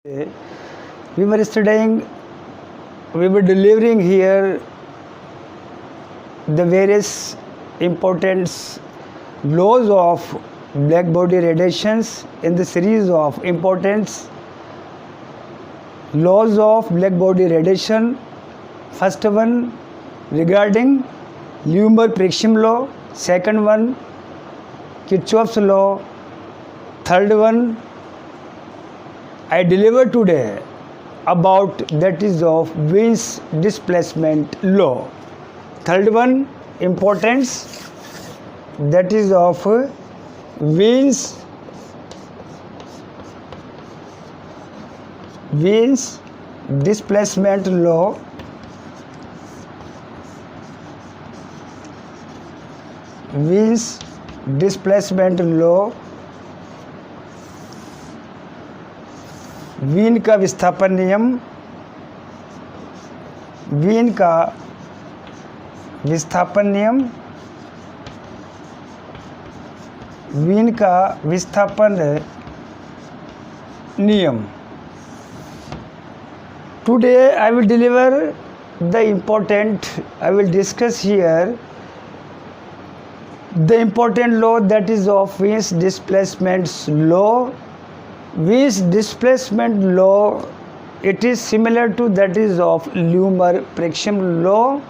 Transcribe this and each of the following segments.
We were studying, we were delivering here the various important laws of black body radiations in the series of important laws of black body radiation. First one regarding Lumer-Prexham law, second one Kirchhoff's law, third one I delivered today about that is of Wien's displacement law. Third one importance that is of Wien's displacement law. Wien's displacement law. Wien का विस्थापन नियम, Wien का विस्थापन नियम, Wien का विस्थापन नियम. Today I will deliver the important, I will discuss here the important law that is of Wien's displacement law. Wien's displacement law, it is similar to that is of Lumer-Prexham law.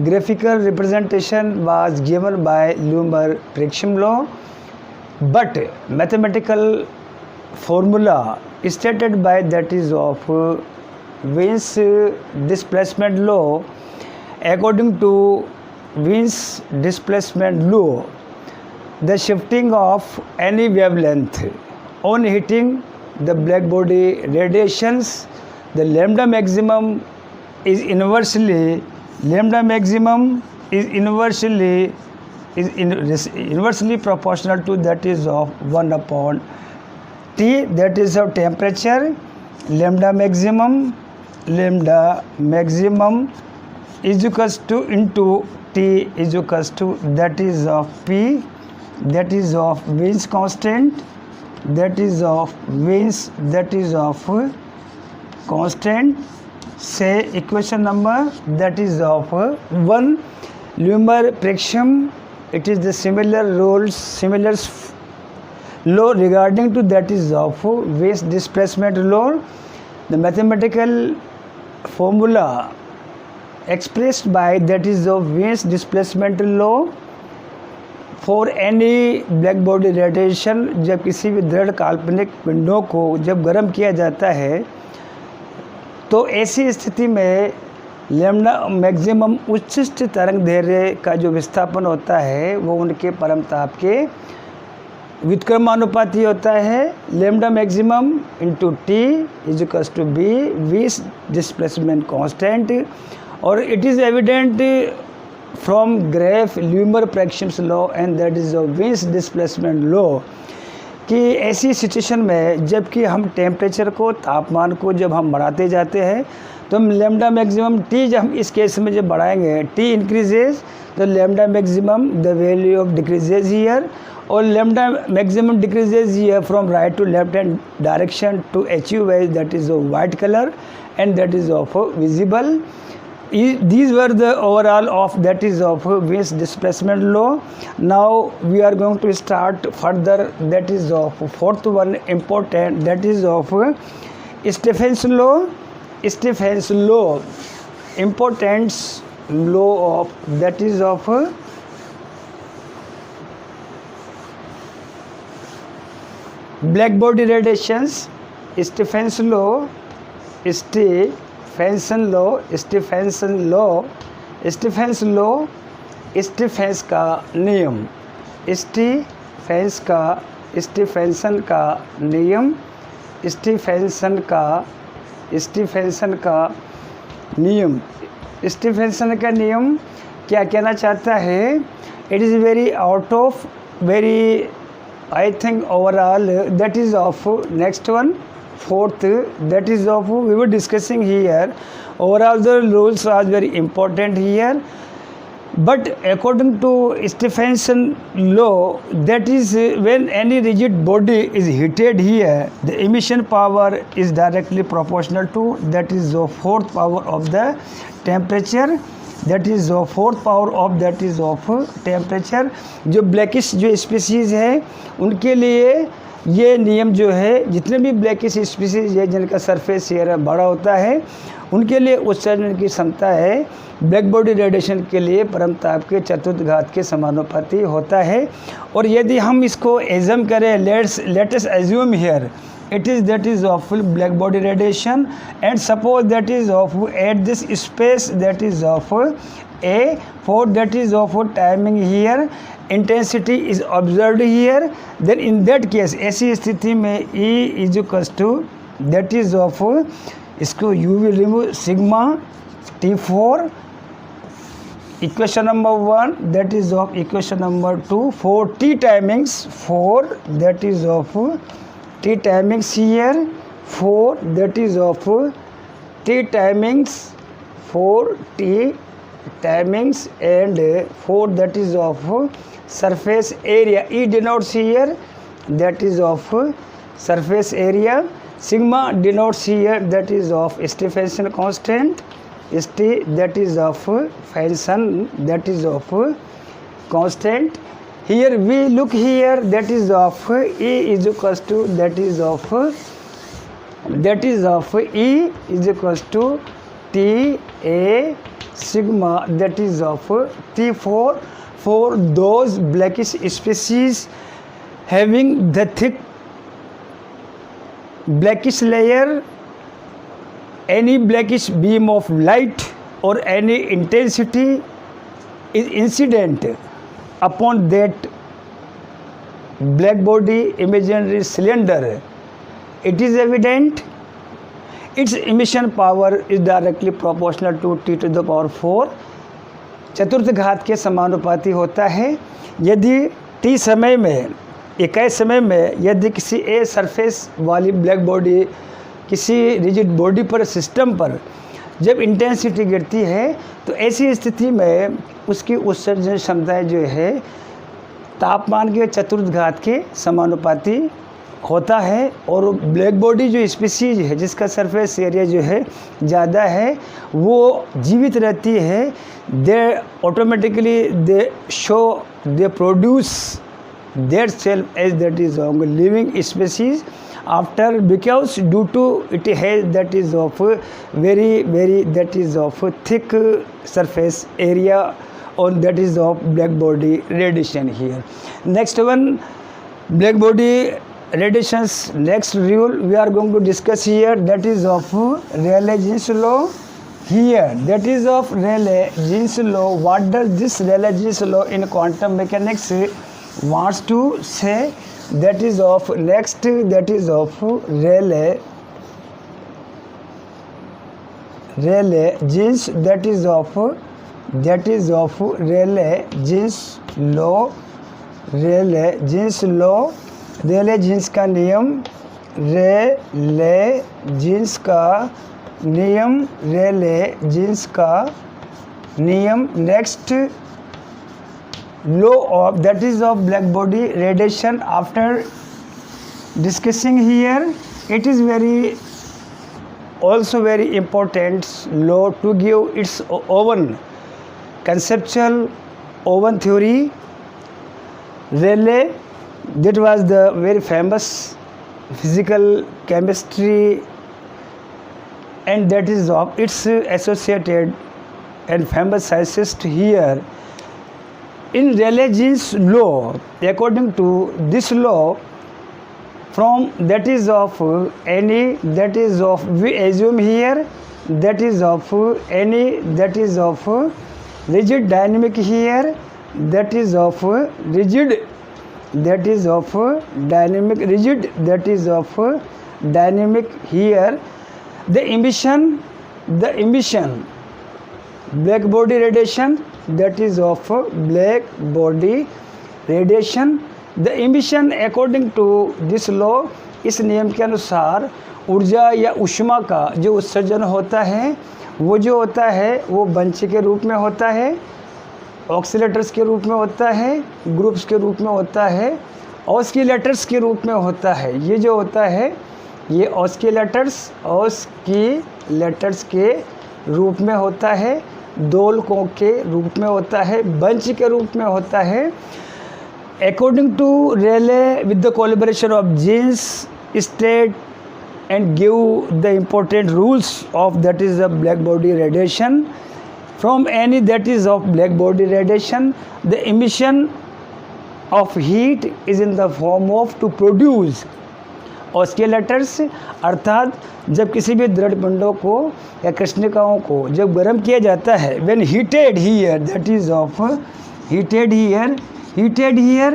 Graphical representation was given by Lumer-Prexham law, but mathematical formula stated by that is of Wien's displacement law. According to Wien's displacement law, the shifting of any wavelength on hitting the black body radiations, the lambda maximum is inversely proportional to that is of 1 upon T, that is of temperature. Lambda maximum is equals to into T is equals to that is of P, that is of Wien's constant, that is of Wien's, that is of constant. Say equation number that is of 1. Lumer-Prexham, it is the similar law regarding to that is of Wien's displacement law. The mathematical formula expressed by that is of Wien's displacement law for any black body radiation. जब किसी भी दृढ़ काल्पनिक पिंडों को जब गर्म किया जाता है तो ऐसी स्थिति में लैम्डा मैक्सिमम उच्चिष्ट तरंग दैर्ध्य का जो विस्थापन होता है वो उनके परमताप के व्युत्क्रमानुपाती होता है. Lambda maximum into T is equals to be Wien's displacement constant. और it is evident from graph Lumer-Prexham's law and that is of Wien's displacement law कि ऐसी सिचुएशन में जबकि हम टेम्परेचर को, तापमान को जब हम बढ़ाते जाते हैं तो हम लैम्डा मैक्सिमम टी जब हम इस केस में जब बढ़ाएंगे टी इंक्रीजेज तो lambda maximum the value of decreases here और lambda maximum decreases here from right to left hand direction to achieve that is of white colour and that is of visible. These were the overall of that is of Wien's displacement law. Now we are going to start further that is of fourth one important that is of Stephen's law. Stephen's law, importance law of that is of black body radiations. Stephen's law, Stephen's का नियम, Stephenson का नियम क्या कहना चाहता है? It is very out of very I think overall that is of next one fourth that is of we were discussing here overall the rules are very important here. But according to Stephenson law, that is when any rigid body is heated here, the emission power is directly proportional to, that is the fourth power of the temperature, that is the fourth power of that is of temperature। जो blackish जो species है उनके लिए ये नियम जो है, जितने भी ब्लैकिश स्पीसीज है जिनका सरफेस एरिया बड़ा होता है उनके लिए उत्सर्जन की क्षमता है ब्लैक बॉडी रेडिएशन के लिए परमताप के चतुर्थ घात के समानुपाती होता है। और यदि हम इसको एज्यूम करें, let's assume here it is that is of black body radiation, and suppose that is of at this space that is of a for that is of timing here, intensity is observed here, then in that case ऐसी स्थिति में E is equals to that is of, इसको U will remove sigma T4, equation number 1 that is of equation number 2 for T timings 4 that is of T timings here 4 that is of T timings 4 T timings and 4 that is of surface area, E denotes here that is of surface area, sigma denotes here that is of Stephenson constant, St that is of Feinstein that is of constant। Here we look here that is of E is equals to that is of E is equals to T A sigma that is of T4 for those blackish species having the thick blackish layer, any blackish beam of light or any intensity is incident upon that black body imaginary cylinder, it is evident its emission power is directly proportional to T to the power 4, चतुर्थ घात के समानुपाती होता है। यदि T समय में, इकाई समय में यदि किसी ए सरफेस वाली ब्लैक बॉडी किसी रिजिड बॉडी पर, सिस्टम पर जब इंटेंसिटी गिरती है तो ऐसी स्थिति में उसकी उत्सर्जन क्षमताएं जो है तापमान के चतुर्थ घात के समानुपाती होता है। और ब्लैक बॉडी जो स्पीसीज है जिसका सरफेस एरिया जो है ज़्यादा है वो जीवित रहती है, they automatically they show they produce their self as that is living species after, because due to it has that is of very that is of thick surface area on that is of black body radiation here। Next one, black body radiations, next rule we are going to discuss here that is of Rayleigh-Jeans law here, that is of Rayleigh-Jeans law। What does this Rayleigh-Jeans law in quantum mechanics wants to say? That is of next that is of Rayleigh-Jeans that is of Rayleigh-Jeans law, Rayleigh-Jeans law, Rayleigh-Jeans का नियम, Rayleigh-Jeans का नियम, Rayleigh-Jeans का नियम। Next law of that is of black body radiation। After discussing here, it is also very important law to give its own conceptual own theory। Rayleigh, that was the very famous physical chemistry and that is of its associated and famous scientist here। In Rayleigh-Jeans law, according to this law, from that is of any that is of, we assume here that is of any that is of rigid dynamic here, that is of rigid that is of dynamic, rigid that is of dynamic here, the emission black body radiation that is of black body radiation, the emission according to this law, इस नियम के अनुसार ऊर्जा या ऊष्मा का जो उत्सर्जन होता है वो जो होता है वो बंच के रूप में होता है। ऑक्सीलेटर्स के रूप में होता है, ग्रुप्स के रूप में होता है, ऑस्किलेटर्स के रूप में होता है। ये जो होता है ये ऑस्किलेटर्स के रूप में होता है, दोलकों के रूप में होता है, बंच के रूप में होता है। According to Rayleigh with the collaboration of Jeans state and give the important rules of that is the black body radiation. From any that is of black body radiation, the emission of heat is in the form of to produce ऑस्किलेटर्स, अर्थात जब किसी भी दृढ़ पिंडों को या कृष्णिकाओं को जब गर्म किया जाता है, when heated here that is of heated here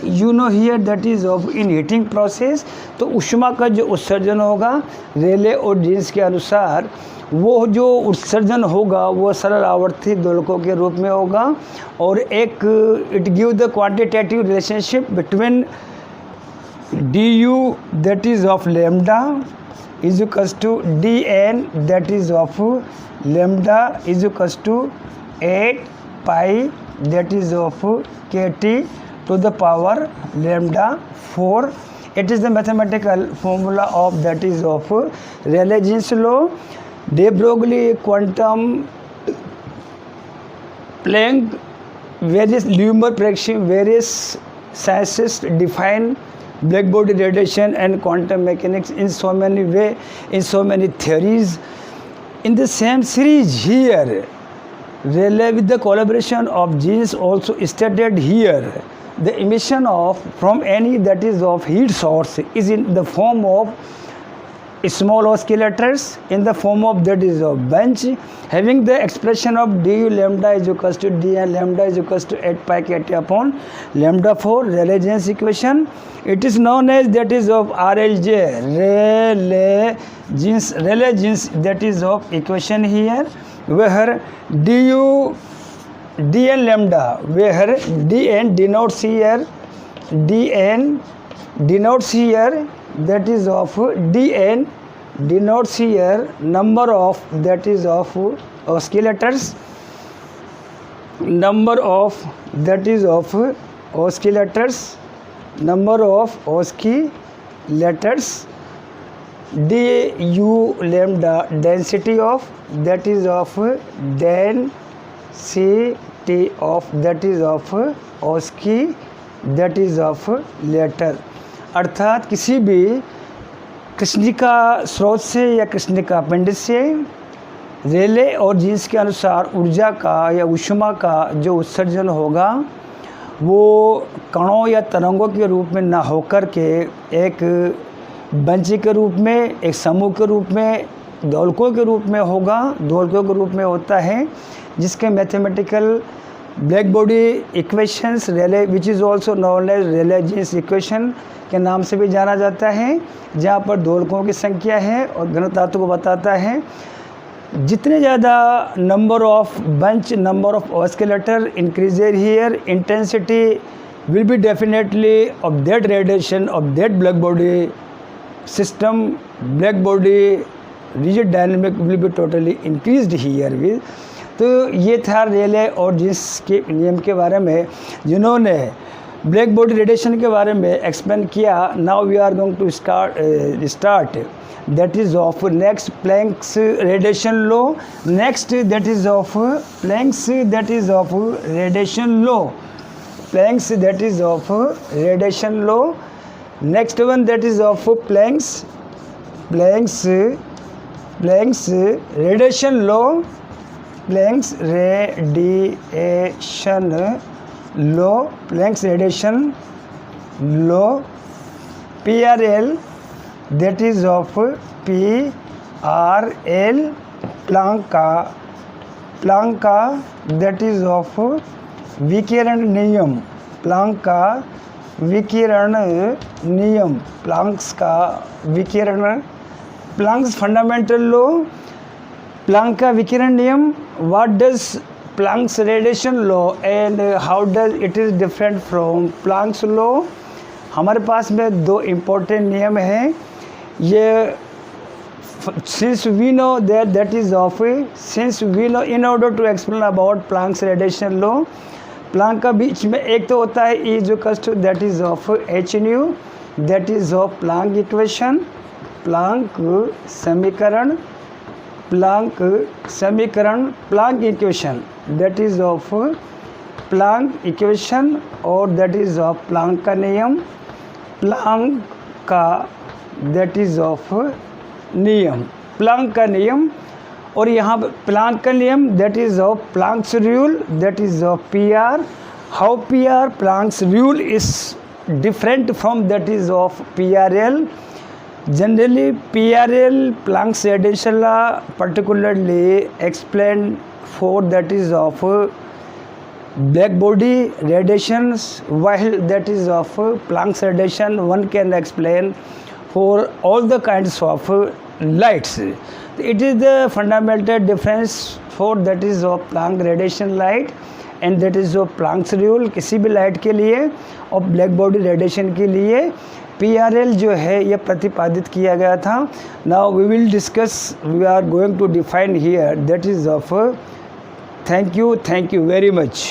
you know here that is of in heating process, तो ऊष्मा का जो उत्सर्जन होगा रेले और जीन्स के अनुसार वो जो उत्सर्जन होगा वो सरल आवर्ती दोलकों के रूप में होगा। और एक it give the quantitative relationship between du that is of lambda is equals to dn that is of lambda is equals to 8 pi that is of kt to the power lambda 4. It is the mathematical formula of that is of Rayleigh-Jeans law. De Broglie quantum Planck various Lumiere prediction various scientists define black body radiation and quantum mechanics in so many way, in so many theories. In the same series here, Rayleigh with the collaboration of Jeans also stated here the emission of from any that is of heat source is in the form of small oscillators, in the form of that is of bench, having the expression of du lambda is equals to dn lambda is equals to 8 pi kt upon lambda 4 Rayleigh-Jeans equation. It is known as that is of RLJ Rayleigh-Jeans that is of equation here, where dn lambda, where dn denotes here that is of dn denotes here number of that is of oscillators, number of that is of oscillators, number of oscillators, du lambda density of that is of density of that is of oscillatory that is of later. अर्थात किसी भी कृष्णिका स्रोत से या कृष्णिका पिंड से रेले और जीन्स के अनुसार ऊर्जा का या ऊष्मा का जो उत्सर्जन होगा वो कणों या तरंगों के रूप में ना होकर के एक बंची के रूप में, एक समूह के रूप में, दोलकों के रूप में होगा, दोलकों के रूप में होता है, जिसके mathematical black body equations Rayleigh which is also known as Rayleigh Jeans equation के नाम से भी जाना जाता है, जहाँ पर दोलकों की संख्या है और घनत्व को बताता है। जितने ज़्यादा number of bunch, number of oscillator increases here, intensity will be definitely of that radiation of that black body system, black body rigid dynamic will be totally increased here will. तो ये था रेले और जीन्स के नियम के बारे में जिन्होंने ब्लैक बॉडी रेडिएशन के बारे में एक्सप्लेन किया। Now we are going to start that is of next Planck's radiation law, next that is of Planck's that is of radiation law, Planck's that is of radiation law, next one that is of Planck's radiation law, Planck's radiation law, Planck's radiation law, PRL that is of PRL, Planck का that is of विकिरण नियम, Planck का विकिरण नियम, Planck's का विकिरण, Planck's fundamental law, Planck का विकिरण नियम, what does Planck's radiation law and how does it is different from Planck's law. हमारे पास में दो इम्पोर्टेंट नियम हैं ये। since we know that is of since we know in order to explain about Planck's radiation law, Planck का बीच में एक तो होता है E equals to that is of h nu, that is of Planck equation, Planck समीकरण, Planck समीकरण, Planck equation that is of Planck equation और दैट इज ऑफ प्लांक का नियम, प्लांक का दैट इज ऑफ नियम, प्लांक का नियम। और यहाँ प्लांक का नियम that is of Planck's rule that is of P R, how P are Planck's rule is different from that is of P R L. Generally P R L Planck's radiation law particularly explained for that is of black body radiations, while that is of Planck's radiation one can explain for all the kinds of lights. It is the fundamental difference for that is of Planck radiation light and that is of Planck's rule किसी भी light के लिए और black body radiation के लिए PRL जो है ये प्रतिपादित किया गया था। Now we will discuss, we are going to define here that is of thank you very much.